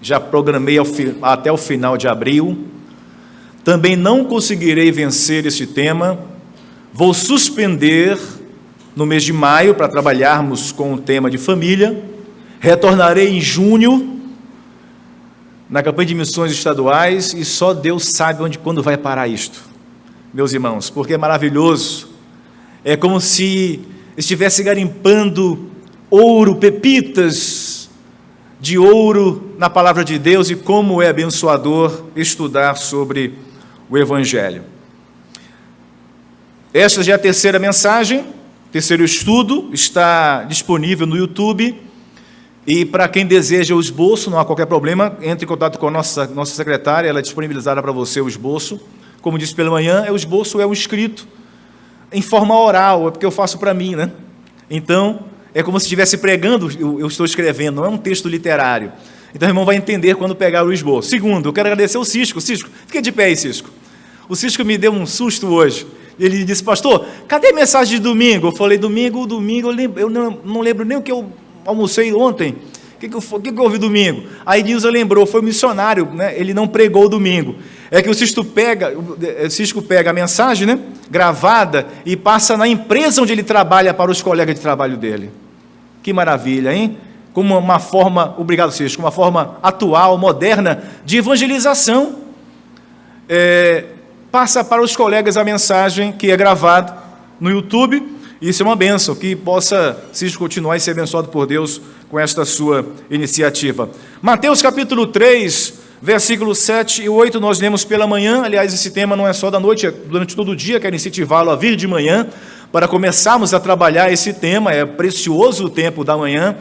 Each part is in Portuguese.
Já programei até o final de abril. Também não conseguirei vencer este tema. Vou suspender no mês de maio para trabalharmos com o tema de família. Retornarei em junho na campanha de missões estaduais e só Deus sabe quando vai parar isto, meus irmãos, porque é maravilhoso. É como se estivesse garimpando ouro, pepitas de ouro na palavra de Deus, e como é abençoador estudar sobre o Evangelho. Esta já é a terceira mensagem, terceiro estudo, está disponível no YouTube, e para quem deseja o esboço, não há qualquer problema, entre em contato com a nossa secretária, ela é disponibilizada para você o esboço. Como disse pela manhã, o esboço é um escrito em forma oral, é porque eu faço para mim, né? Então, é como se estivesse pregando, eu estou escrevendo, não é um texto literário. Então, o irmão vai entender quando pegar o esboço. Segundo, eu quero agradecer ao Cisco. Cisco, fica de pé aí, Cisco. O Cisco me deu um susto hoje. Ele disse: pastor, cadê a mensagem de domingo? Eu falei: domingo, eu não lembro nem o que eu almocei ontem. O que eu ouvi domingo? Aí Nilza lembrou, foi o missionário, né? Ele não pregou domingo. É que o Cisco pega a mensagem, né, gravada, e passa na empresa onde ele trabalha para os colegas de trabalho dele. Que maravilha, hein? Como uma forma, obrigado Cisco, uma forma atual, moderna, de evangelização. Passa para os colegas a mensagem que é gravada no YouTube. Isso é uma bênção, que possa Cisco continuar e ser abençoado por Deus com esta sua iniciativa. Mateus capítulo 3, versículos 7 e 8, nós lemos pela manhã. Aliás, esse tema não é só da noite, é durante todo o dia. Quero incentivá-lo a vir de manhã, para começarmos a trabalhar esse tema. É precioso o tempo da manhã,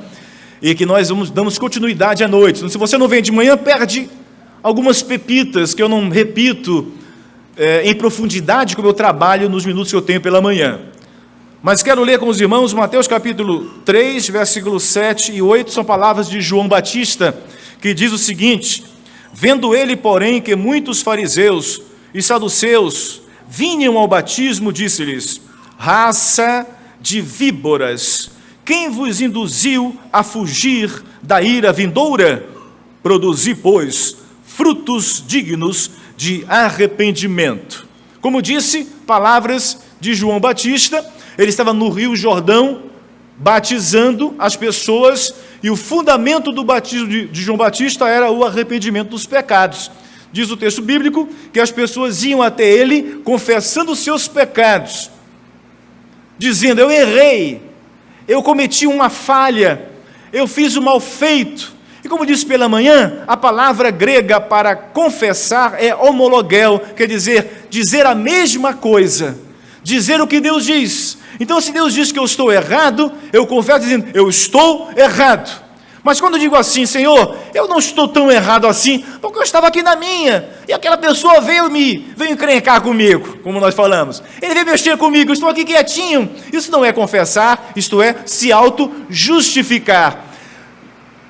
e que nós damos continuidade à noite. Então, se você não vem de manhã, perde algumas pepitas que eu não repito em profundidade como eu trabalho nos minutos que eu tenho pela manhã. Mas quero ler com os irmãos Mateus capítulo 3, versículos 7 e 8, são palavras de João Batista, que diz o seguinte: vendo ele, porém, que muitos fariseus e saduceus vinham ao batismo, disse-lhes: raça de víboras, quem vos induziu a fugir da ira vindoura? Produzi, pois, frutos dignos de arrependimento. Como disse, palavras de João Batista. Ele estava no Rio Jordão, batizando as pessoas, e o fundamento do batismo de João Batista era o arrependimento dos pecados. Diz o texto bíblico que as pessoas iam até ele, confessando os seus pecados, dizendo: eu errei, eu cometi uma falha, eu fiz o mal feito. E como disse pela manhã, a palavra grega para confessar é homologel, quer dizer a mesma coisa, dizer o que Deus diz. Então, se Deus diz que eu estou errado, eu confesso dizendo: eu estou errado. Mas quando eu digo assim: Senhor, eu não estou tão errado assim, porque eu estava aqui na minha, e aquela pessoa veio encrencar comigo, como nós falamos, ele veio mexer comigo, eu estou aqui quietinho. Isso não é confessar, isto é se auto-justificar.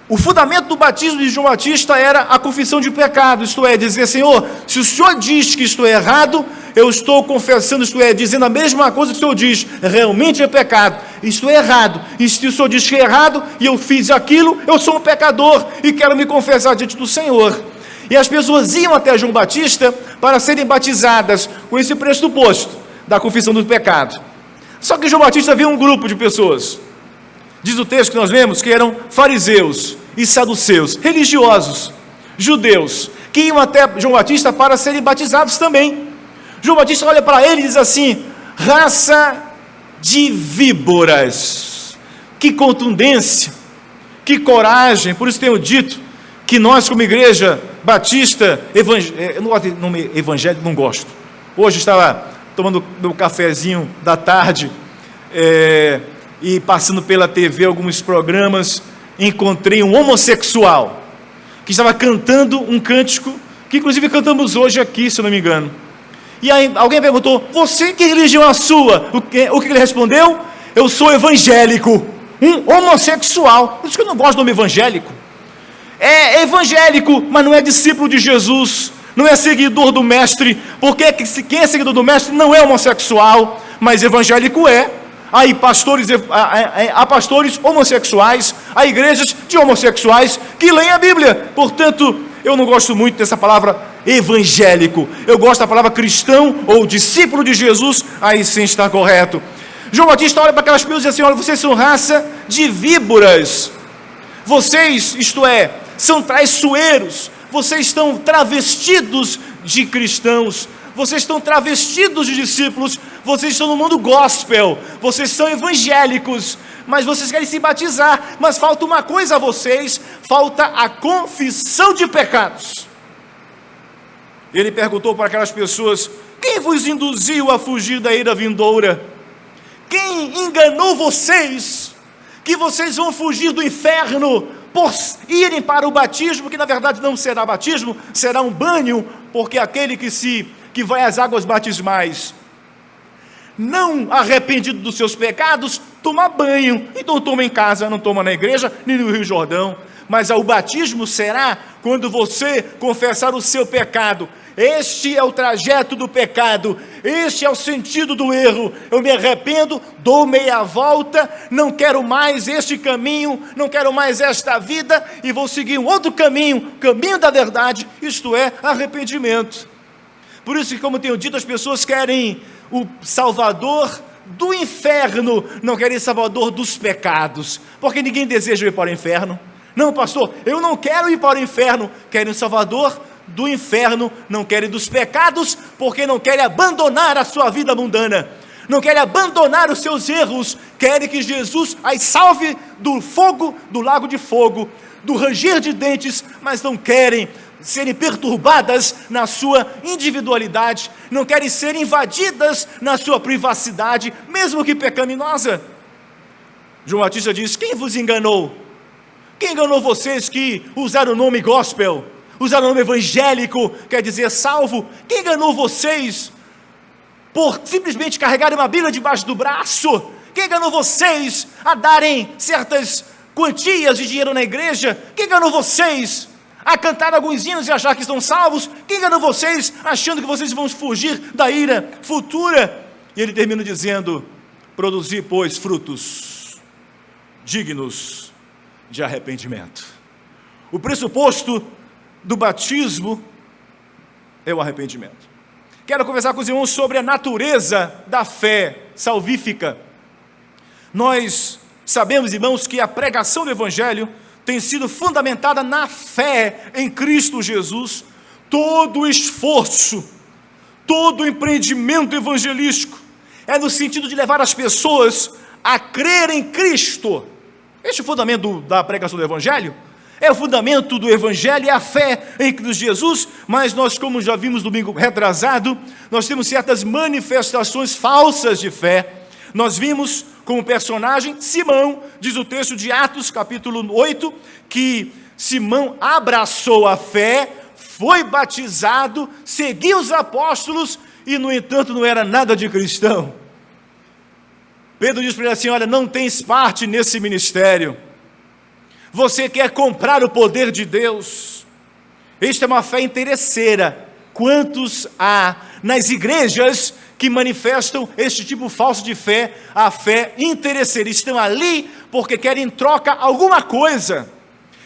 O fundamento do batismo de João Batista era a confissão de pecado, isto é, dizer: Senhor, se o Senhor diz que estou errado, eu estou confessando, isto é, dizendo a mesma coisa que o Senhor diz, realmente é pecado, isto é errado, e se o Senhor diz que é errado, e eu fiz aquilo, eu sou um pecador, e quero me confessar diante do Senhor. E as pessoas iam até João Batista para serem batizadas com esse pressuposto da confissão do pecado. Só que João Batista viu um grupo de pessoas, diz o texto que nós lemos, que eram fariseus e saduceus, religiosos, judeus, que iam até João Batista para serem batizados também. João Batista olha para ele e diz assim: raça de víboras. Que contundência, que coragem. Por isso tenho dito que nós, como igreja batista, evangélico não gosto. Hoje estava tomando meu cafezinho da tarde, e passando pela TV alguns programas, encontrei um homossexual que estava cantando um cântico que inclusive cantamos hoje aqui, se eu não me engano. E aí alguém perguntou: você, que religião é a sua? O que ele respondeu? Eu sou evangélico. Um homossexual. Por isso que eu não gosto do nome evangélico. É evangélico, mas não é discípulo de Jesus, não é seguidor do mestre, porque quem é seguidor do mestre não é homossexual, mas evangélico é. há pastores homossexuais, há igrejas de homossexuais que leem a Bíblia. Portanto, eu não gosto muito dessa palavra evangélico. Eu gosto da palavra cristão ou discípulo de Jesus, aí sim está correto. João Batista olha para aquelas pessoas e diz assim: olha, vocês são raça de víboras. Vocês, isto é, são traiçoeiros. Vocês estão travestidos de cristãos. Vocês estão travestidos de discípulos. Vocês estão no mundo gospel. Vocês são evangélicos. Mas vocês querem se batizar. Mas falta uma coisa a vocês: falta a confissão de pecados. Ele perguntou para aquelas pessoas: quem vos induziu a fugir da ira vindoura? Quem enganou vocês, que vocês vão fugir do inferno por irem para o batismo, que na verdade não será batismo, será um banho, porque aquele que vai às águas batismais, não arrependido dos seus pecados, toma banho. Então toma em casa, não toma na igreja, nem no Rio Jordão. Mas o batismo será quando você confessar o seu pecado. Este é o trajeto do pecado, este é o sentido do erro. Eu me arrependo, dou meia volta, não quero mais este caminho, não quero mais esta vida, e vou seguir um outro caminho, caminho da verdade, isto é, arrependimento. Por isso que, como tenho dito, as pessoas querem o Salvador do inferno, não querem o Salvador dos pecados, porque ninguém deseja ir para o inferno. Não, pastor, eu não quero ir para o inferno. Querem o Salvador do inferno, não querem dos pecados, porque não querem abandonar a sua vida mundana, não querem abandonar os seus erros, querem que Jesus as salve do fogo, do lago de fogo, do ranger de dentes, mas não querem serem perturbadas na sua individualidade, não querem ser invadidas na sua privacidade, mesmo que pecaminosa. João Batista diz: quem vos enganou? Quem enganou vocês que usaram o nome gospel, usaram o nome evangélico, quer dizer salvo? Quem enganou vocês por simplesmente carregarem uma Bíblia debaixo do braço? Quem enganou vocês a darem certas quantias de dinheiro na igreja? Quem enganou vocês a cantar alguns hinos e achar que estão salvos? Quem enganou vocês achando que vocês vão fugir da ira futura? E ele termina dizendo: produzir, pois, frutos dignos de arrependimento. O pressuposto do batismo é o arrependimento. Quero conversar com os irmãos sobre a natureza da fé salvífica. Nós sabemos, irmãos, que a pregação do Evangelho tem sido fundamentada na fé em Cristo Jesus. Todo o esforço, todo o empreendimento evangelístico é no sentido de levar as pessoas a crer em Cristo. Este é o fundamento da pregação do Evangelho. É o fundamento do Evangelho, é a fé em Cristo Jesus. Mas nós, como já vimos domingo retrasado, nós temos certas manifestações falsas de fé. Nós vimos como personagem Simão, diz o texto de Atos capítulo 8, que Simão abraçou a fé, foi batizado, seguiu os apóstolos e, no entanto, não era nada de cristão. Pedro diz para ele assim: olha, não tens parte nesse ministério. Você quer comprar o poder de Deus. Esta é uma fé interesseira. Quantos há nas igrejas que manifestam este tipo falso de fé, a fé interesseira? Estão ali porque querem em troca alguma coisa,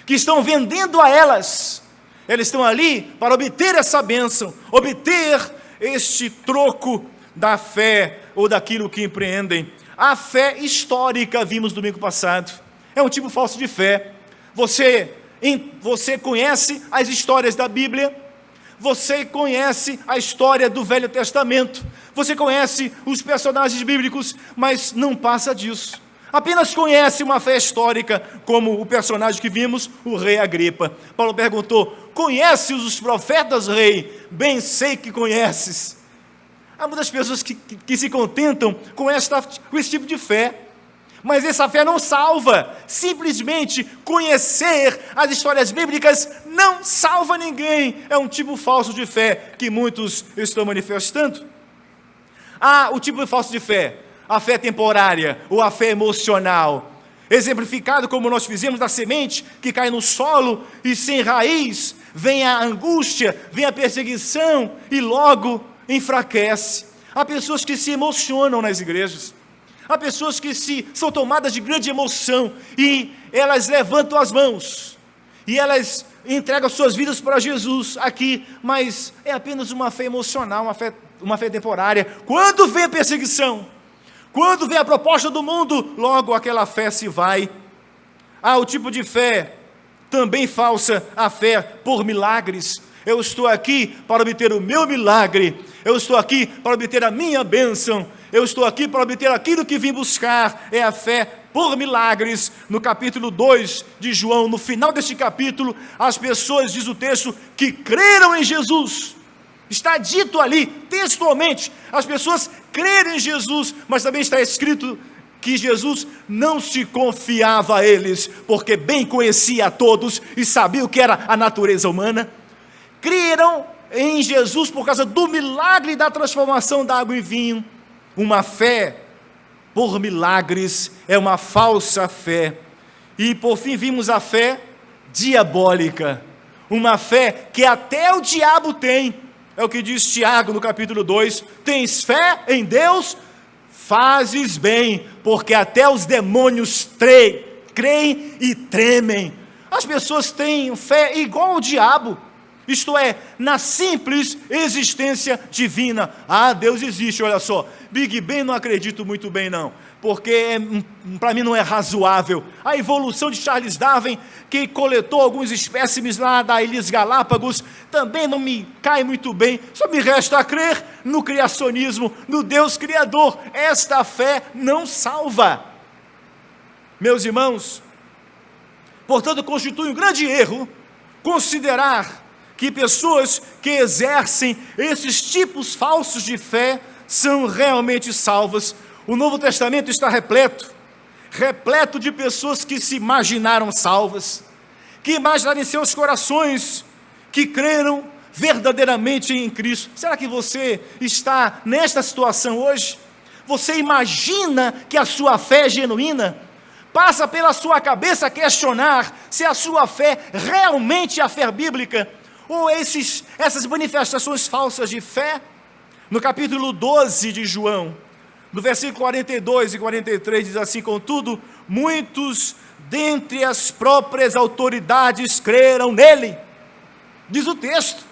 que estão vendendo a elas. Elas estão ali para obter essa bênção, obter este troco da fé ou daquilo que empreendem. A fé histórica, vimos domingo passado, é um tipo falso de fé. Você conhece as histórias da Bíblia, você conhece a história do Velho Testamento, você conhece os personagens bíblicos, mas não passa disso. Apenas conhece uma fé histórica, como o personagem que vimos, o rei Agripa. Paulo perguntou: conheces os profetas, rei? Bem sei que conheces. Há muitas pessoas que se contentam com esse tipo de fé, mas essa fé não salva. Simplesmente conhecer as histórias bíblicas não salva ninguém. É um tipo falso de fé que muitos estão manifestando. Há o tipo falso de fé, a fé temporária ou a fé emocional, exemplificado como nós fizemos da semente que cai no solo e sem raiz, vem a angústia, vem a perseguição e logo enfraquece. Há pessoas que se emocionam nas igrejas, Há pessoas que são tomadas de grande emoção e elas levantam as mãos e elas entregam suas vidas para Jesus aqui, mas é apenas uma fé emocional, uma fé temporária. Quando vem a perseguição, quando vem a proposta do mundo, logo aquela fé se vai. Há o tipo de fé também falsa, a fé por milagres. Eu estou aqui para obter o meu milagre, eu estou aqui para obter a minha bênção, eu estou aqui para obter aquilo que vim buscar. É a fé por milagres. No capítulo 2 de João, no final deste capítulo, as pessoas, diz o texto, que creram em Jesus. Está dito ali, textualmente, as pessoas creram em Jesus, mas também está escrito que Jesus não se confiava a eles, porque bem conhecia a todos e sabia o que era a natureza humana. Creram em Jesus por causa do milagre da transformação da água em vinho. Uma fé por milagres é uma falsa fé. E por fim vimos a fé diabólica, uma fé que até o diabo tem. É o que diz Tiago no capítulo 2, tens fé em Deus? Fazes bem, porque até os demônios creem e tremem. As pessoas têm fé igual ao diabo, isto é, na simples existência divina. Ah, Deus existe, olha só, Big Bang não acredito muito bem não, porque para mim não é razoável. A evolução de Charles Darwin, que coletou alguns espécimes lá da Ilhas Galápagos, também não me cai muito bem. Só me resta crer no criacionismo, no Deus Criador. Esta fé não salva. Meus irmãos, portanto, constitui um grande erro considerar que pessoas que exercem esses tipos falsos de fé são realmente salvas. O Novo Testamento está repleto de pessoas que se imaginaram salvas, que imaginaram em seus corações, que creram verdadeiramente em Cristo. Será que você está nesta situação hoje? Você imagina que a sua fé é genuína? Passa pela sua cabeça questionar se a sua fé realmente é a fé bíblica, ou essas manifestações falsas de fé. No capítulo 12 de João, no versículo 42 e 43, diz assim: contudo, muitos dentre as próprias autoridades creram nele. Diz o texto,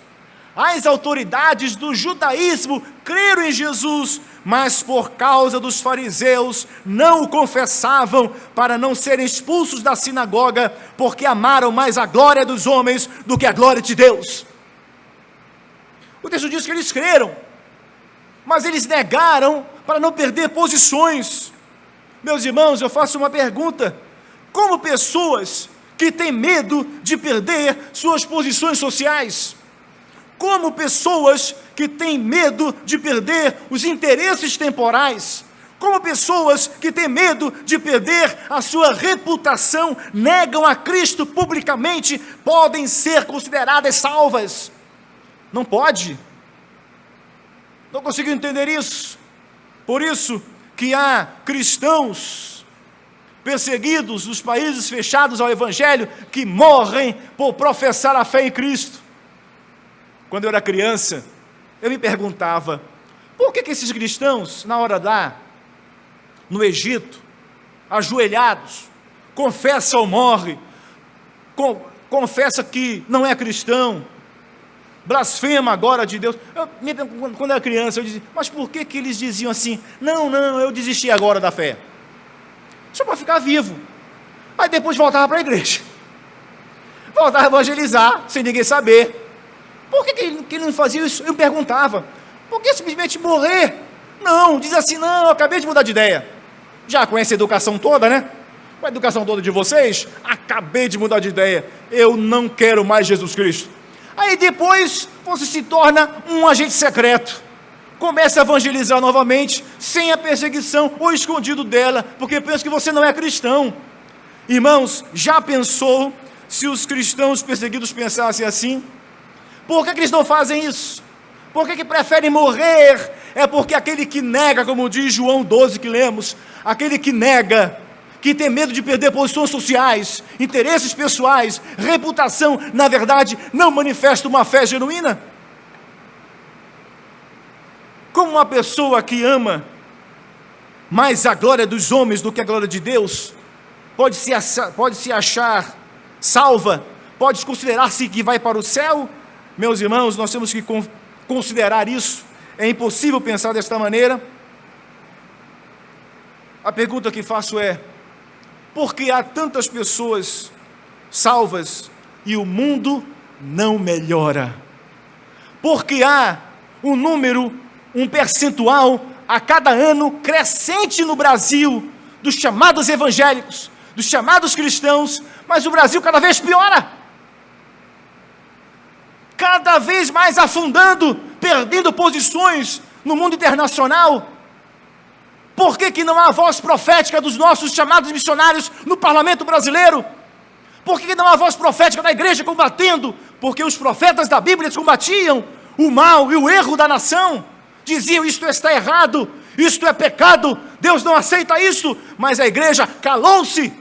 as autoridades do judaísmo creram em Jesus, mas por causa dos fariseus não o confessavam, para não serem expulsos da sinagoga, porque amaram mais a glória dos homens do que a glória de Deus. O texto diz que eles creram, mas eles negaram para não perder posições. Meus irmãos, eu faço uma pergunta: como pessoas que têm medo de perder suas posições sociais, como pessoas que têm medo de perder os interesses temporais, como pessoas que têm medo de perder a sua reputação, negam a Cristo publicamente, podem ser consideradas salvas? Não pode. Não consigo entender isso. Por isso que há cristãos perseguidos nos países fechados ao Evangelho, que morrem por professar a fé em Cristo. Quando eu era criança, eu me perguntava, por que esses cristãos, na hora lá, no Egito, ajoelhados, confessa ou morre, confessa que não é cristão, blasfema agora de Deus. Quando eu era criança, eu dizia, mas por que eles diziam assim? Não, eu desisti agora da fé. Só para ficar vivo. Aí depois voltava para a igreja. Voltava a evangelizar, sem ninguém saber. Por que ele não fazia isso? Eu me perguntava. Por que simplesmente morrer? Não, diz assim, não, eu acabei de mudar de ideia. Já conhece a educação toda, né? Com a educação toda de vocês, acabei de mudar de ideia. Eu não quero mais Jesus Cristo. Aí depois você se torna um agente secreto. Começa a evangelizar novamente, sem a perseguição ou escondido dela, porque pensa que você não é cristão. Irmãos, já pensou se os cristãos perseguidos pensassem assim? Por que eles não fazem isso? Por que preferem morrer? É porque aquele que nega, como diz João 12 que lemos, aquele que nega, que tem medo de perder posições sociais, interesses pessoais, reputação, na verdade, não manifesta uma fé genuína. Como uma pessoa que ama mais a glória dos homens do que a glória de Deus? Pode se achar salva? Pode considerar-se que vai para o céu? Meus irmãos, nós temos que considerar isso. É impossível pensar desta maneira. A pergunta que faço é: por que há tantas pessoas salvas e o mundo não melhora? Por que há um número, um percentual a cada ano crescente no Brasil dos chamados evangélicos, dos chamados cristãos, mas o Brasil cada vez piora, cada vez mais afundando, perdendo posições no mundo internacional? Por que não há voz profética dos nossos chamados missionários no parlamento brasileiro? Por que não há voz profética da igreja combatendo? Porque os profetas da Bíblia combatiam o mal e o erro da nação, diziam: isto está errado, isto é pecado, Deus não aceita isso, mas a igreja calou-se.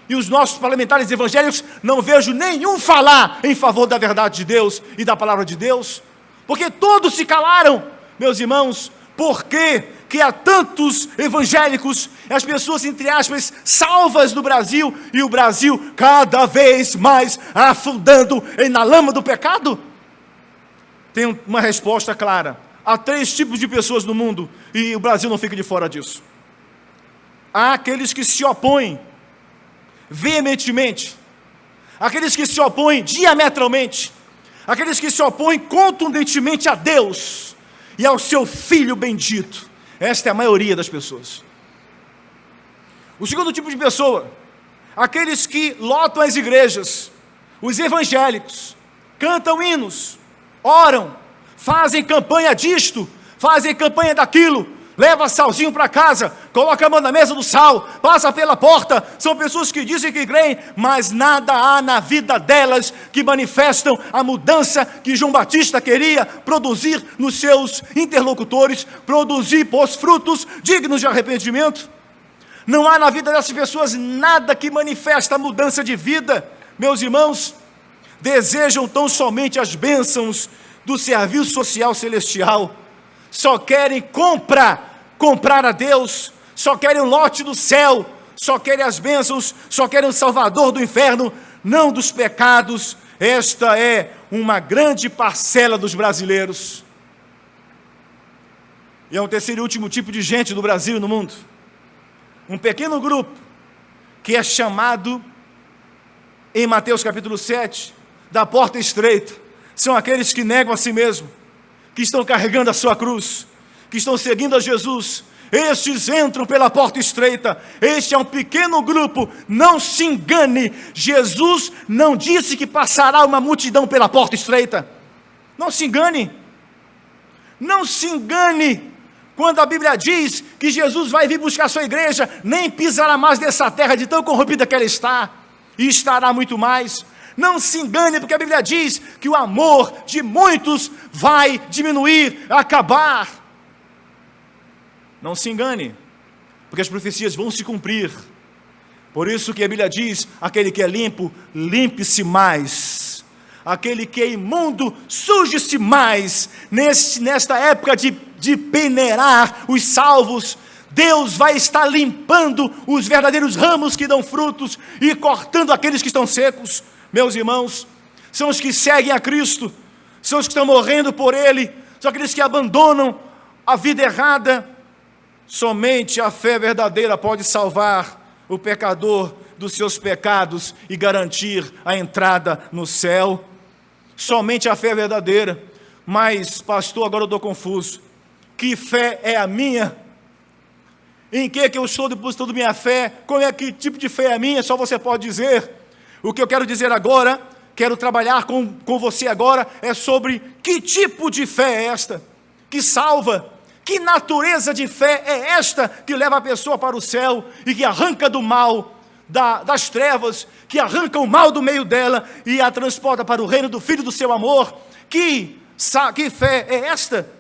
E os nossos parlamentares evangélicos, não vejo nenhum falar em favor da verdade de Deus e da palavra de Deus, porque todos se calaram. Meus irmãos, por que há tantos evangélicos, as pessoas, entre aspas, salvas no Brasil, e o Brasil cada vez mais afundando na lama do pecado? Tem uma resposta clara. Há 3 tipos de pessoas no mundo, e o Brasil não fica de fora disso. Há aqueles que se opõem veementemente, aqueles que se opõem diametralmente, aqueles que se opõem contundentemente a Deus e ao seu Filho bendito. Esta é a maioria das pessoas. O segundo tipo de pessoa, aqueles que lotam as igrejas, os evangélicos, cantam hinos, oram, fazem campanha disto, fazem campanha daquilo, leva salzinho para casa, coloca a mão na mesa do sal, passa pela porta. São pessoas que dizem que creem, mas nada há na vida delas que manifestam a mudança que João Batista queria produzir nos seus interlocutores, produzir os frutos dignos de arrependimento. Não há na vida dessas pessoas nada que manifesta a mudança de vida. Meus irmãos, desejam tão somente as bênçãos do serviço social celestial, só querem comprar a Deus, só querem o lote do céu, só querem as bênçãos, só querem o Salvador do inferno, não dos pecados. Esta é uma grande parcela dos brasileiros. E é um terceiro e último tipo de gente no Brasil e no mundo, um pequeno grupo que é chamado em Mateus capítulo 7, da porta estreita. São aqueles que negam a si mesmo, que estão carregando a sua cruz, que estão seguindo a Jesus. Estes entram pela porta estreita. Este é um pequeno grupo. Não se engane, Jesus não disse que passará uma multidão pela porta estreita. Não se engane. Não se engane quando a Bíblia diz que Jesus vai vir buscar a sua igreja, nem pisará mais dessa terra de tão corrompida que ela está, e estará muito mais. Não se engane, porque a Bíblia diz que o amor de muitos vai diminuir, acabar. Não se engane, porque as profecias vão se cumprir. Por isso que a Bíblia diz: aquele que é limpo, limpe-se mais. Aquele que é imundo, suje-se mais. Nesta época de peneirar os salvos, Deus vai estar limpando os verdadeiros ramos que dão frutos e cortando aqueles que estão secos. Meus irmãos, são os que seguem a Cristo, são os que estão morrendo por Ele, são aqueles que abandonam a vida errada. Somente a fé verdadeira pode salvar o pecador dos seus pecados e garantir a entrada no céu. Somente a fé verdadeira. Mas, pastor, agora eu estou confuso. Que fé é a minha? Em que eu estou depositando minha fé? Que tipo de fé é a minha? Só você pode dizer. O que eu quero dizer agora, quero trabalhar com você agora, é sobre que tipo de fé é esta que salva. Que natureza de fé é esta que leva a pessoa para o céu e que arranca do mal, das trevas, que arranca o mal do meio dela e a transporta para o reino do Filho do seu amor? Que fé é esta?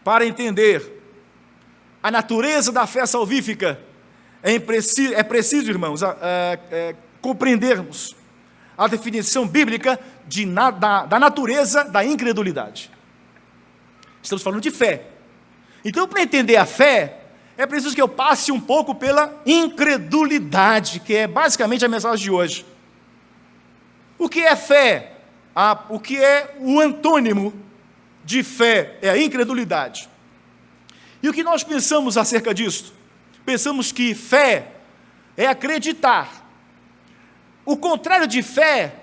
Para entender a natureza da fé salvífica, é preciso, irmãos, compreendermos a definição bíblica da natureza da incredulidade. Estamos falando de fé. Então, para entender a fé, é preciso que eu passe um pouco pela incredulidade, que é basicamente a mensagem de hoje. O que é fé? O que é o antônimo de fé? É a incredulidade. E o que nós pensamos acerca disso? Pensamos que fé é acreditar. O contrário de fé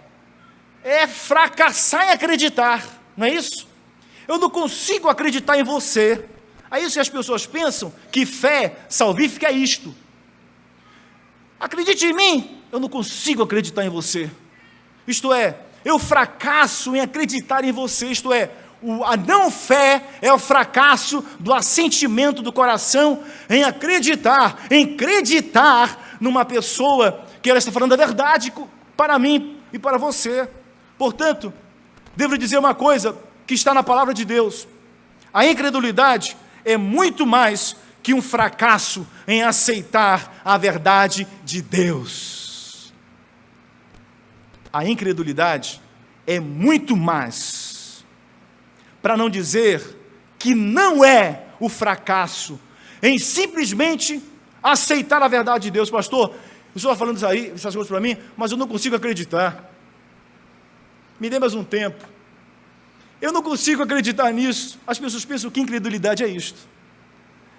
é fracassar em acreditar, não é isso? Eu não consigo acreditar em você. É isso que as pessoas pensam, que fé salvífica é isto. Acredite em mim, eu não consigo acreditar em você. Isto é, eu fracasso em acreditar em você, isto é, a não fé é o fracasso do assentimento do coração em acreditar numa pessoa que ela está falando a verdade para mim e para você. Portanto, devo dizer uma coisa que está na palavra de Deus: a incredulidade é muito mais que um fracasso em aceitar a verdade de Deus. A incredulidade é muito mais, para não dizer que não é o fracasso em simplesmente aceitar a verdade de Deus. Pastor, o senhor está falando isso aí, essas coisas para mim, mas eu não consigo acreditar. Me dê mais um tempo. Eu não consigo acreditar nisso. As pessoas pensam que incredulidade é isto.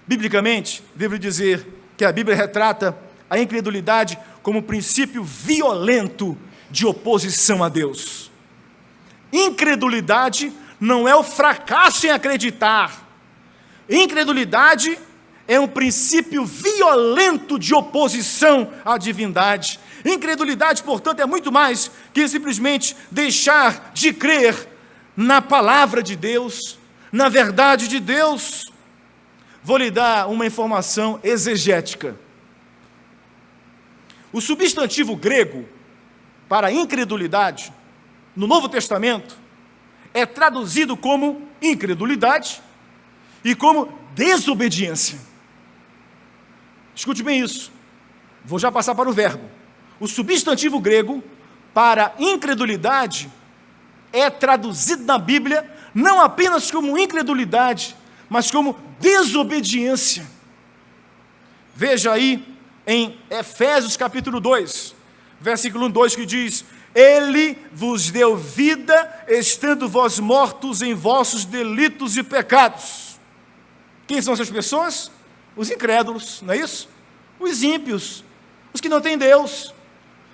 Biblicamente, devo dizer que a Bíblia retrata a incredulidade como um princípio violento de oposição a Deus. Incredulidade não é o fracasso em acreditar. Incredulidade é um princípio violento de oposição à divindade. Incredulidade, portanto, é muito mais que simplesmente deixar de crer na palavra de Deus, na verdade de Deus. Vou lhe dar uma informação exegética. O substantivo grego para incredulidade, no Novo Testamento, é traduzido como incredulidade e como desobediência. Escute bem isso. Vou já passar para o verbo. O substantivo grego para incredulidade é traduzido na Bíblia não apenas como incredulidade, mas como desobediência. Veja aí em Efésios capítulo 2, versículo 2, que diz: Ele vos deu vida, estando vós mortos em vossos delitos e pecados. Quem são essas pessoas? Os incrédulos, não é isso? Os ímpios, os que não têm Deus,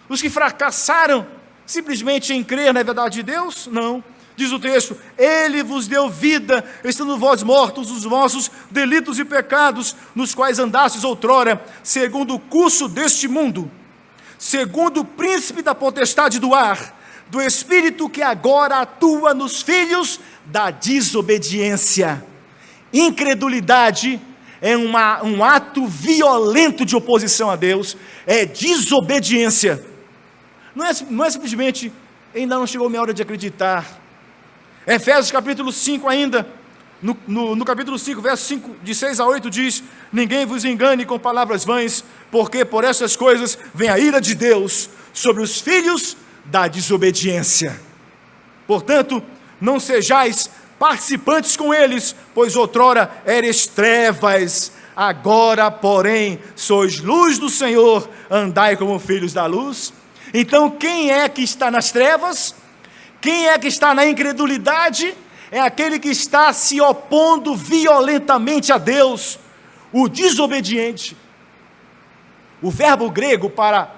os que fracassaram simplesmente em crer na verdade de Deus? Não. Diz o texto: Ele vos deu vida, estando vós mortos os vossos delitos e pecados, nos quais andastes outrora, segundo o curso deste mundo, segundo o príncipe da potestade do ar, do espírito que agora atua nos filhos da desobediência. Incredulidade é um ato violento de oposição a Deus, é desobediência. Não é simplesmente, ainda não chegou minha hora de acreditar. Efésios capítulo 5 ainda, no capítulo 5, verso 5, de 6 a 8 diz: Ninguém vos engane com palavras vãs, porque por essas coisas vem a ira de Deus sobre os filhos da desobediência. Portanto, não sejais participantes com eles, pois outrora eres trevas, agora, porém, sois luz do Senhor, andai como filhos da luz. Então, quem é que está nas trevas? Quem é que está na incredulidade? É aquele que está se opondo violentamente a Deus, o desobediente. O verbo grego para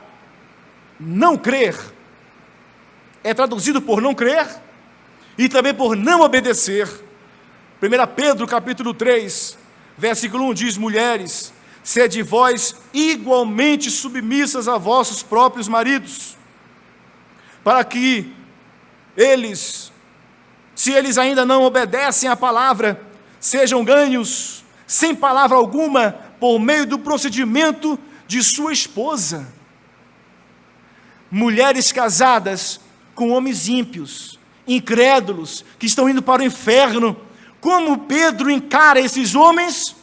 não crer é traduzido por não crer e também por não obedecer. 1 Pedro capítulo 3, versículo 1 diz: Mulheres, sede vós igualmente submissas a vossos próprios maridos, para que eles, se eles ainda não obedecem à palavra, sejam ganhos, sem palavra alguma, por meio do procedimento de sua esposa. Mulheres casadas com homens ímpios, incrédulos, que estão indo para o inferno. Como Pedro encara esses homens?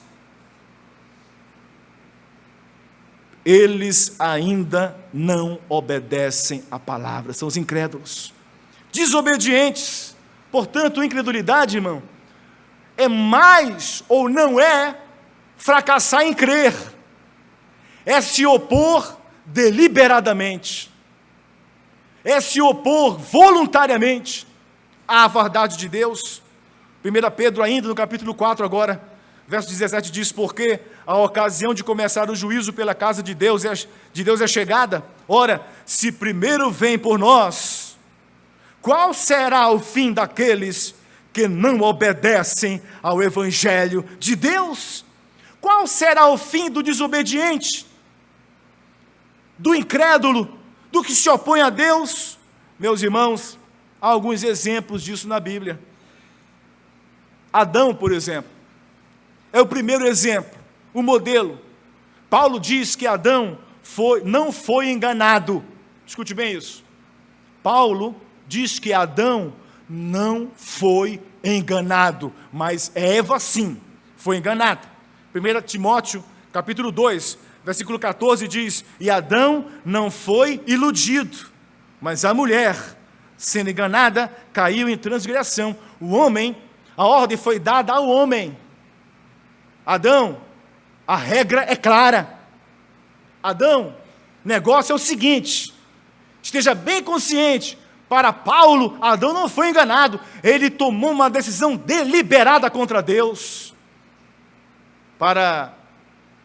Eles ainda não obedecem à palavra, são os incrédulos, desobedientes. Portanto, incredulidade, irmão, é mais ou não é fracassar em crer, é se opor deliberadamente, é se opor voluntariamente à verdade de Deus. 1 Pedro ainda, no capítulo 4 agora, verso 17 diz: porque a ocasião de começar o juízo pela casa de Deus é chegada. Ora, se primeiro vem por nós, qual será o fim daqueles que não obedecem ao Evangelho de Deus? Qual será o fim do desobediente, do incrédulo, do que se opõe a Deus? Meus irmãos, há alguns exemplos disso na Bíblia. Adão, por exemplo, é o primeiro exemplo, o modelo. Paulo diz que Adão não foi enganado. Escute bem isso. Paulo diz que Adão não foi enganado, mas Eva sim foi enganada. 1 Timóteo, capítulo 2, versículo 14 diz: e Adão não foi iludido, mas a mulher, sendo enganada, caiu em transgressão. O homem, a ordem foi dada ao homem. Adão, a regra é clara. Adão, o negócio é o seguinte, esteja bem consciente, para Paulo, Adão não foi enganado, ele tomou uma decisão deliberada contra Deus. Para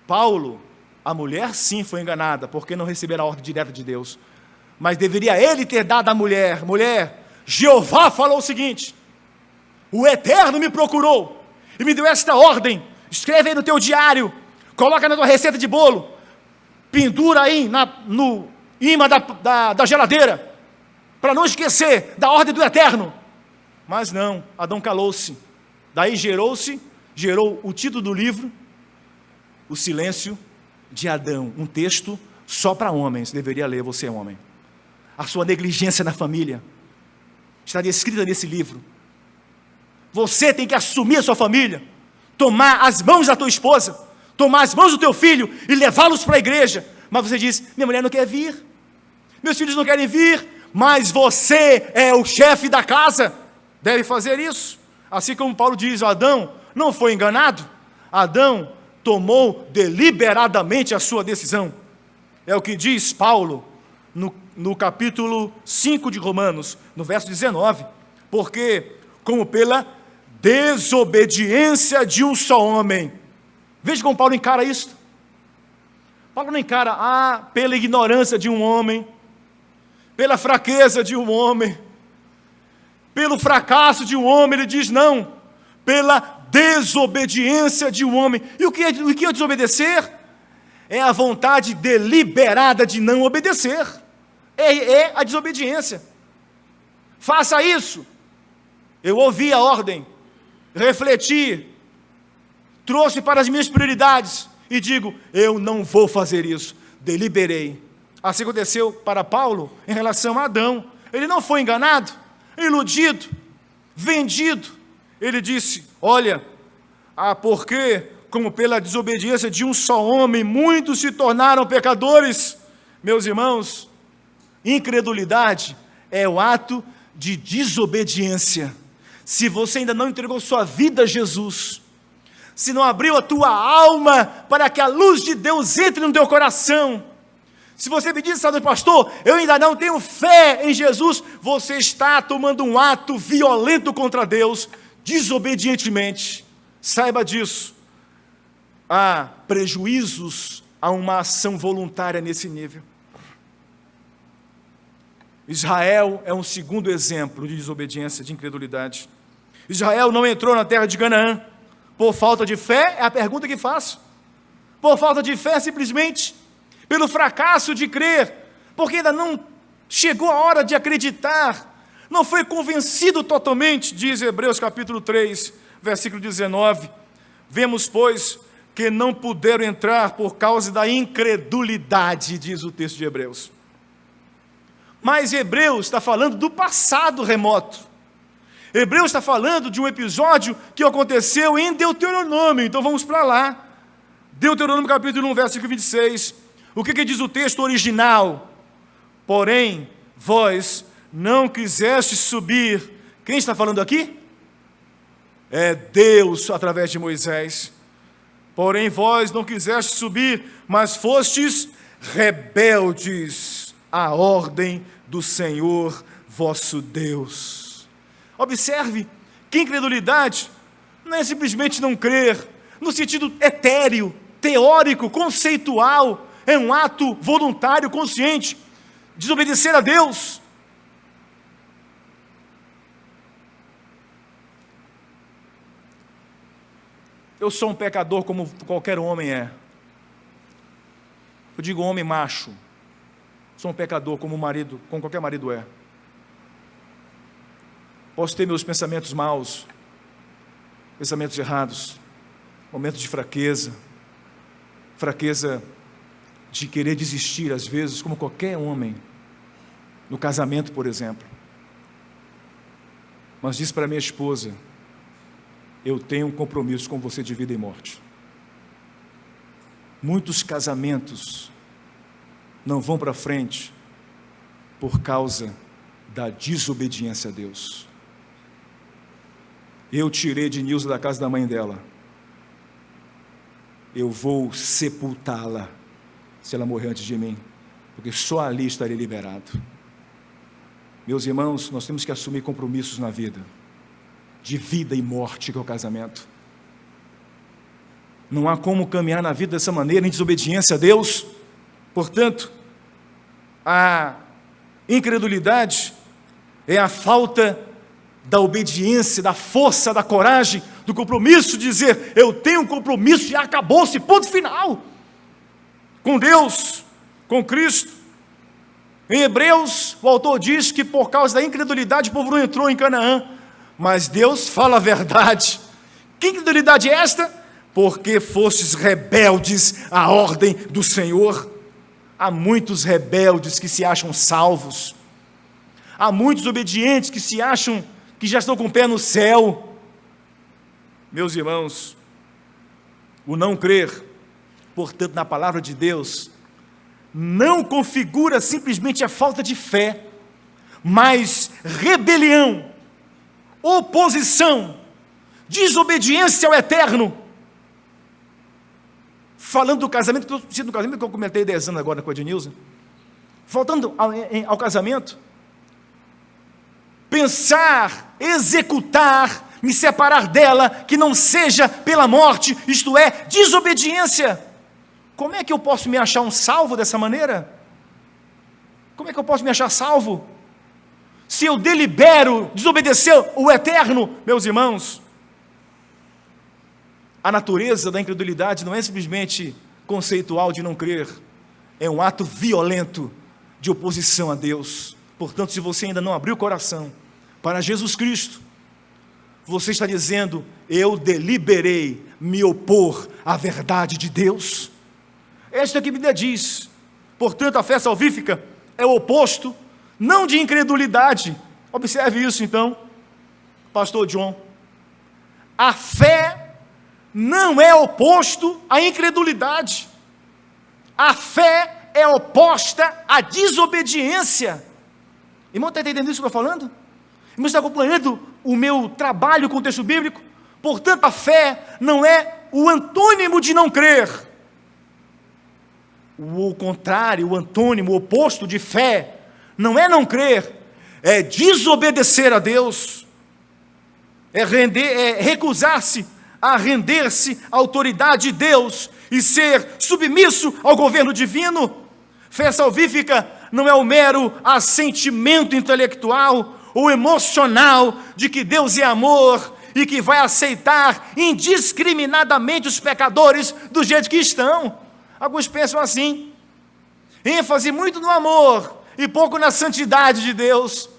Paulo, a mulher sim foi enganada, porque não recebera a ordem direta de Deus, mas deveria ele ter dado à mulher: mulher, Jeová falou o seguinte, o Eterno me procurou, e me deu esta ordem, escreve aí no teu diário, coloca na tua receita de bolo, pendura aí no imã da geladeira, para não esquecer da ordem do Eterno. Mas não, Adão calou-se. Daí gerou o título do livro, O Silêncio de Adão, um texto só para homens, deveria ler, você é homem. A sua negligência na família está descrita nesse livro. Você tem que assumir a sua família, tomar as mãos da tua esposa, tomar as mãos do teu filho e levá-los para a igreja. Mas você diz: minha mulher não quer vir, meus filhos não querem vir, mas você é o chefe da casa, deve fazer isso. Assim como Paulo diz: Adão não foi enganado, Adão tomou deliberadamente a sua decisão. É o que diz Paulo no capítulo 5 de Romanos, no verso 19, porque como pela desobediência de um só homem. Veja como Paulo encara isso. Paulo não encara pela ignorância de um homem, pela fraqueza de um homem, pelo fracasso de um homem. Ele diz: não, pela desobediência de um homem. E o que é desobedecer? É a vontade deliberada de não obedecer. É a desobediência. Faça isso. Eu ouvi a ordem, refleti, trouxe para as minhas prioridades e digo: eu não vou fazer isso. Deliberei. Assim aconteceu para Paulo em relação a Adão. Ele não foi enganado, iludido, vendido. Ele disse: olha, porque como pela desobediência de um só homem muitos se tornaram pecadores. Meus irmãos, incredulidade é o ato de desobediência. Se você ainda não entregou sua vida a Jesus, se não abriu a tua alma para que a luz de Deus entre no teu coração, se você me diz: sabe, pastor, eu ainda não tenho fé em Jesus, você está tomando um ato violento contra Deus, desobedientemente. Saiba disso. Há prejuízos a uma ação voluntária nesse nível. Israel é um segundo exemplo de desobediência, de incredulidade. Israel não entrou na terra de Canaã por falta de fé, é a pergunta que faço. Por falta de fé, simplesmente, pelo fracasso de crer, porque ainda não chegou a hora de acreditar, não foi convencido totalmente, diz Hebreus capítulo 3, versículo 19. Vemos, pois, que não puderam entrar por causa da incredulidade, diz o texto de Hebreus. Mas Hebreus está falando do passado remoto. Hebreus está falando de um episódio que aconteceu em Deuteronômio. Então vamos para lá. Deuteronômio capítulo 1, versículo 26. O que diz o texto original? Porém, vós não quisestes subir. Quem está falando aqui? É Deus através de Moisés. Porém vós não quisestes subir, mas fostes rebeldes à ordem do Senhor vosso Deus. Observe que incredulidade não é simplesmente não crer, no sentido etéreo, teórico, conceitual, é um ato voluntário, consciente, desobedecer a Deus. Eu sou um pecador como qualquer homem é. Eu digo homem macho. Sou um pecador como qualquer marido é. Posso ter meus pensamentos maus, pensamentos errados, momentos de fraqueza de querer desistir às vezes, como qualquer homem, no casamento, por exemplo. Mas diz para minha esposa: eu tenho um compromisso com você de vida e morte. Muitos casamentos não vão para frente por causa da desobediência a Deus. Eu tirei de Nilza da casa da mãe dela. Eu vou sepultá-la se ela morrer antes de mim, porque só ali estarei liberado. Meus irmãos, nós temos que assumir compromissos na vida, de vida e morte, que é o casamento. Não há como caminhar na vida dessa maneira, em desobediência a Deus. Portanto, a incredulidade é a falta da obediência, da força, da coragem, do compromisso, de dizer: eu tenho um compromisso e acabou-se, ponto final, com Deus, com Cristo. Em Hebreus, o autor diz que por causa da incredulidade o povo não entrou em Canaã, mas Deus fala a verdade. Que incredulidade é esta? Porque fostes rebeldes à ordem do Senhor. Há muitos rebeldes que se acham salvos, há muitos obedientes que se acham que já estão com o pé no céu. Meus irmãos, o não crer, portanto, na palavra de Deus, não configura simplesmente a falta de fé, mas rebelião, oposição, desobediência ao eterno. Falando do casamento, que eu comentei 10 anos agora com a Ednilza, voltando ao casamento, pensar, executar, me separar dela, que não seja pela morte, isto é, desobediência. Como é que eu posso me achar um salvo dessa maneira? Como é que eu posso me achar salvo? Se eu delibero desobedecer o eterno, meus irmãos. A natureza da incredulidade não é simplesmente conceitual de não crer, é um ato violento de oposição a Deus. Portanto, se você ainda não abriu o coração para Jesus Cristo, você está dizendo: eu deliberei me opor à verdade de Deus. Esta que a Bíblia diz. Portanto, a fé salvífica é o oposto, não de incredulidade. Observe isso então, pastor John. A fé não é oposto à incredulidade. A fé é oposta à desobediência. Irmão, está entendendo isso que eu estou falando? Irmão, está acompanhando o meu trabalho com o texto bíblico? Portanto, a fé não é o antônimo de não crer. O contrário, o antônimo, o oposto de fé, não é não crer, é desobedecer a Deus, é recusar-se a render-se à autoridade de Deus e ser submisso ao governo divino. Fé salvífica não é o mero assentimento intelectual ou emocional de que Deus é amor e que vai aceitar indiscriminadamente os pecadores do jeito que estão. Alguns pensam assim, ênfase muito no amor e pouco na santidade de Deus.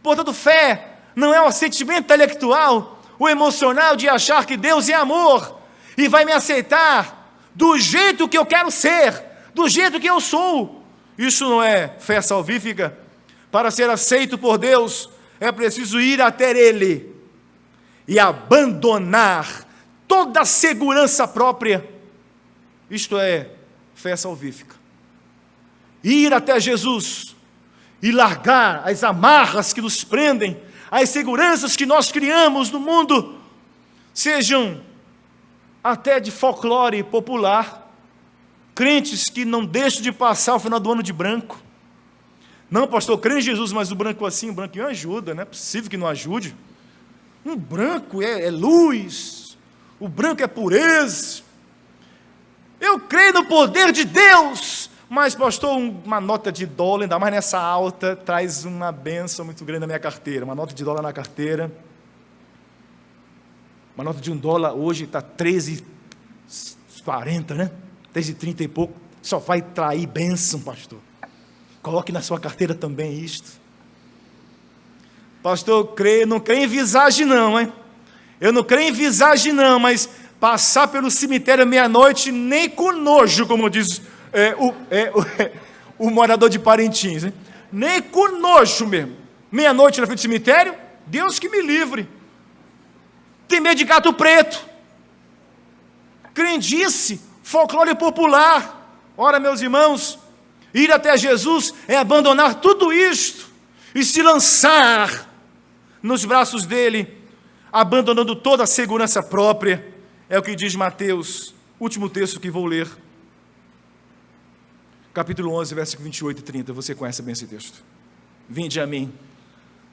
Portanto, fé não é um sentimento intelectual, o emocional de achar que Deus é amor e vai me aceitar do jeito que eu quero ser, do jeito que eu sou. Isso não é fé salvífica. Para ser aceito por Deus, é preciso ir até Ele e abandonar toda a segurança própria. Isto é fé salvífica. Ir até Jesus e largar as amarras que nos prendem, as seguranças que nós criamos no mundo, sejam até de folclore popular, crentes que não deixam de passar o final do ano de branco. Não, pastor, creio em Jesus, mas o branco assim, o branquinho ajuda, não é possível que não ajude. Um branco é luz, o branco é pureza. Eu creio no poder de Deus, mas, pastor, uma nota de dólar, ainda mais nessa alta, traz uma bênção muito grande na minha carteira. Uma nota de dólar na carteira. Uma nota de $1 hoje está 13,40, né? 13,30 e pouco. Só vai trair bênção, pastor. Coloque na sua carteira também isto. Pastor, eu creio, não creio em visagem não, hein? Eu não creio em visagem não, mas passar pelo cemitério meia-noite, nem com nojo, como diz o morador de Parintins, hein? Nem com nojo mesmo. Meia-noite na frente do cemitério, Deus que me livre. Tem medo de gato preto. Crendice, folclore popular. Ora, meus irmãos, ir até Jesus é abandonar tudo isto e se lançar nos braços dele, abandonando toda a segurança própria. É o que diz Mateus, último texto que vou ler. Capítulo 11, versículo 28 e 30. Você conhece bem esse texto. Vinde a mim,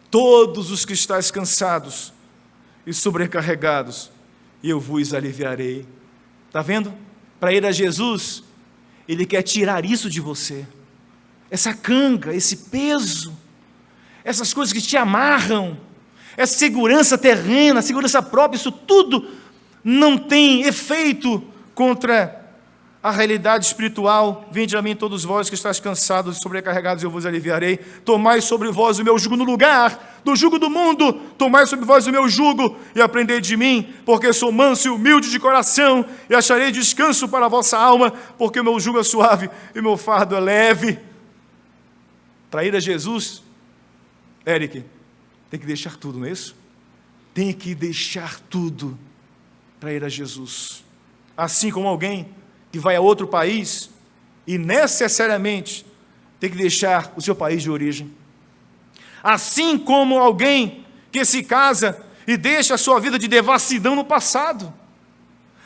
todos os que estáis cansados e sobrecarregados, e eu vos aliviarei. Está vendo? Para ir a Jesus, Ele quer tirar isso de você, essa canga, esse peso, essas coisas que te amarram, essa segurança terrena, segurança própria, isso tudo não tem efeito contra a realidade espiritual. Vinde a mim todos vós que estáis cansados e sobrecarregados, eu vos aliviarei. Tomai sobre vós o meu jugo, no lugar do jugo do mundo, tomai sobre vós o meu jugo e aprendei de mim, porque sou manso e humilde de coração, e acharei descanso para a vossa alma, porque o meu jugo é suave e o meu fardo é leve. Para ir a Jesus, Eric, tem que deixar tudo, não é isso? Tem que deixar tudo para ir a Jesus. Assim como alguém que vai a outro país e necessariamente tem que deixar o seu país de origem. Assim como alguém que se casa e deixa a sua vida de devassidão no passado.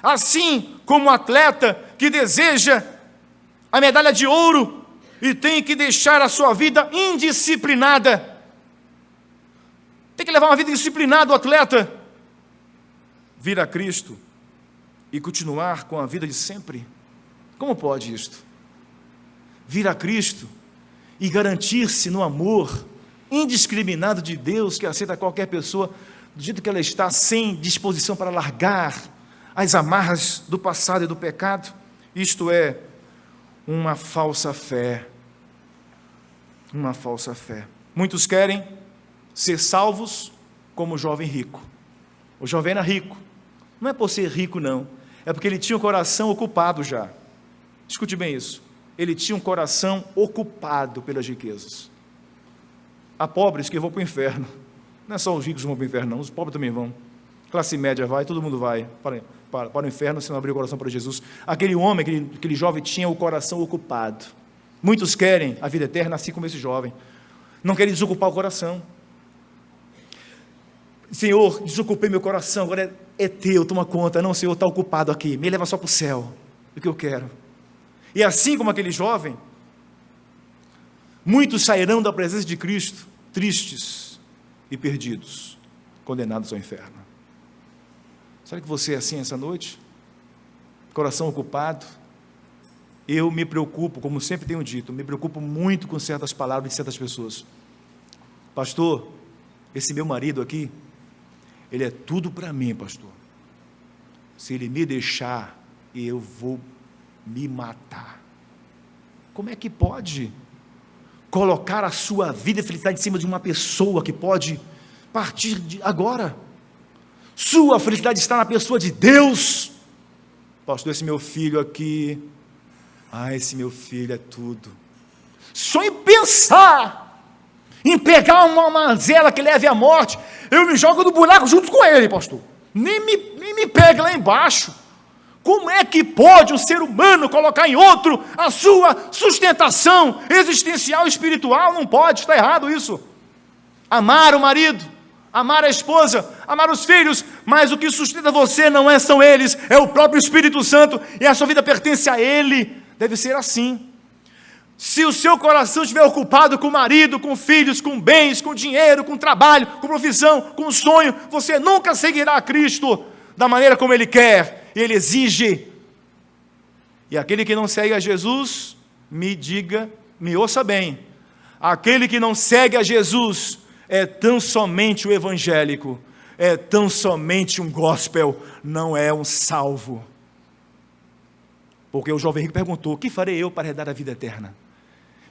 Assim como um atleta que deseja a medalha de ouro e tem que deixar a sua vida indisciplinada. Tem que levar uma vida disciplinada o atleta. Vir a Cristo e continuar com a vida de sempre. Como pode isto? Vir a Cristo e garantir-se no amor indiscriminado de Deus, que aceita qualquer pessoa do jeito que ela está, sem disposição para largar as amarras do passado e do pecado. Isto é uma falsa fé. Uma falsa fé. Muitos querem ser salvos como o jovem rico. O jovem era rico. Não é por ser rico, não. É porque ele tinha o coração ocupado já. Escute bem isso. Ele tinha um coração ocupado pelas riquezas. Há pobres que vão para o inferno. Não é só os ricos que vão para o inferno, não. Os pobres também vão. Classe média vai, todo mundo vai para o inferno se não abrir o coração para Jesus. Aquele homem, aquele jovem tinha o coração ocupado. Muitos querem a vida eterna, assim como esse jovem. Não querem desocupar o coração. Senhor, desocupei meu coração, agora é teu, toma conta. Não, Senhor, está ocupado aqui, me leva só para o céu, o que eu quero. E assim como aquele jovem, muitos sairão da presença de Cristo, tristes e perdidos, condenados ao inferno. Será que você é assim essa noite? Coração ocupado? Eu me preocupo, como sempre tenho dito, me preocupo muito com certas palavras de certas pessoas. Pastor, esse meu marido aqui, ele é tudo para mim, pastor. Se ele me deixar, eu vou me matar. Como é que pode colocar a sua vida e felicidade em cima de uma pessoa que pode partir de agora? Sua felicidade está na pessoa de Deus. Pastor, esse meu filho aqui, esse meu filho é tudo. Só em pensar em pegar uma mazela que leve à morte, eu me jogo no buraco junto com ele, pastor. Nem me pega lá embaixo. Como é que pode um ser humano colocar em outro a sua sustentação existencial e espiritual? Não pode, está errado isso. Amar o marido, amar a esposa, amar os filhos, mas o que sustenta você não são eles, é o próprio Espírito Santo, e a sua vida pertence a Ele. Deve ser assim. Se o seu coração estiver ocupado com o marido, com filhos, com bens, com dinheiro, com trabalho, com profissão, com sonho, você nunca seguirá a Cristo da maneira como Ele quer, Ele exige. E aquele que não segue a Jesus, me ouça bem, aquele que não segue a Jesus é tão somente o evangélico, é tão somente um gospel, não é um salvo. Porque o jovem rico perguntou: o que farei eu para herdar a vida eterna?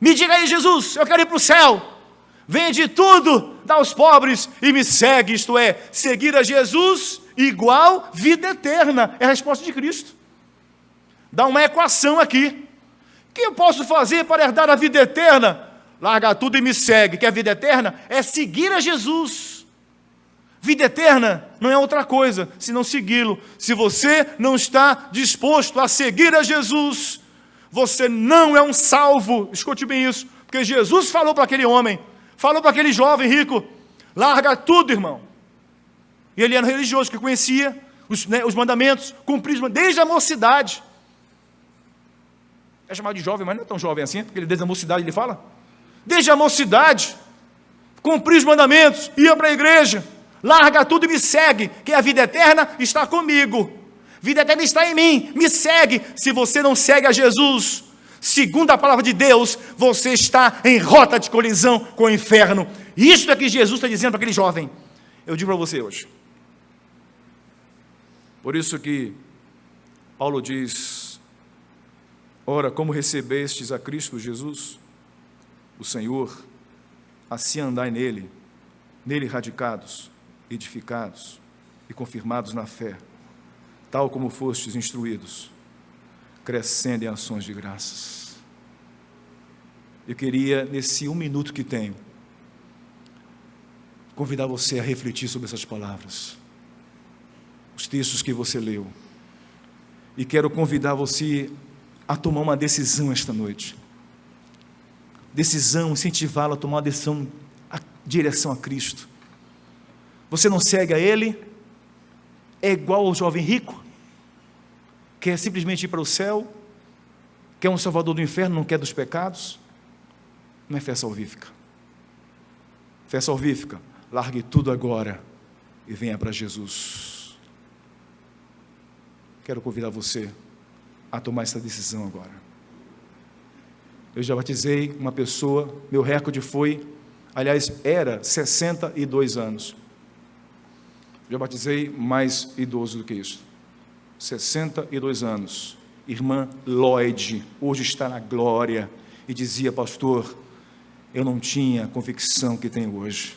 Me diga aí, Jesus, eu quero ir para o céu. Vende tudo, dá aos pobres e me segue. Isto é, seguir a Jesus igual vida eterna. É a resposta de Cristo. Dá uma equação aqui. O que eu posso fazer para herdar a vida eterna? Larga tudo e me segue. Que a vida eterna é seguir a Jesus. Vida eterna não é outra coisa senão segui-lo. Se você não está disposto a seguir a Jesus, você não é um salvo. Escute bem isso, porque Jesus falou para aquele homem, falou para aquele jovem rico: larga tudo, irmão. E ele era um religioso que conhecia os mandamentos, cumpria desde a mocidade. É chamado de jovem, mas não é tão jovem assim, porque desde a mocidade ele fala. Desde a mocidade, cumpria os mandamentos, ia para a igreja. Larga tudo e me segue, que a vida eterna está comigo. Vida eterna está em mim, me segue. Se você não segue a Jesus, segundo a palavra de Deus, você está em rota de colisão com o inferno. Isso é que Jesus está dizendo para aquele jovem. Eu digo para você hoje. Por isso que Paulo diz: ora, como recebestes a Cristo Jesus, o Senhor, assim andai nele radicados, edificados e confirmados na fé, tal como fostes instruídos, crescendo em ações de graças. Eu queria, nesse 1 minuto que tenho, convidar você a refletir sobre essas palavras, os textos que você leu, e quero convidar você a tomar uma decisão esta noite. Decisão, incentivá-lo a tomar uma decisão em direção a Cristo. Você não segue a Ele, é igual ao jovem rico, quer simplesmente ir para o céu, quer um salvador do inferno, não quer dos pecados. Não é fé salvífica. Fé salvífica, largue tudo agora e venha para Jesus. Quero convidar você a tomar essa decisão agora. Eu já batizei uma pessoa, meu recorde foi, aliás, era 62 anos. Já batizei mais idoso do que isso. 62 anos. Irmã Lloyd, hoje está na glória, e dizia: pastor, eu não tinha a convicção que tenho hoje.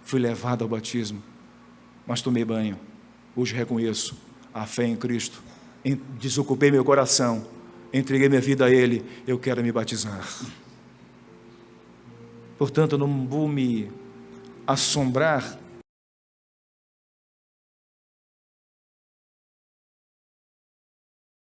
Fui levado ao batismo, mas tomei banho. Hoje reconheço a fé em Cristo. Desocupei meu coração, entreguei minha vida a Ele, eu quero me batizar. Portanto, eu não vou me assombrar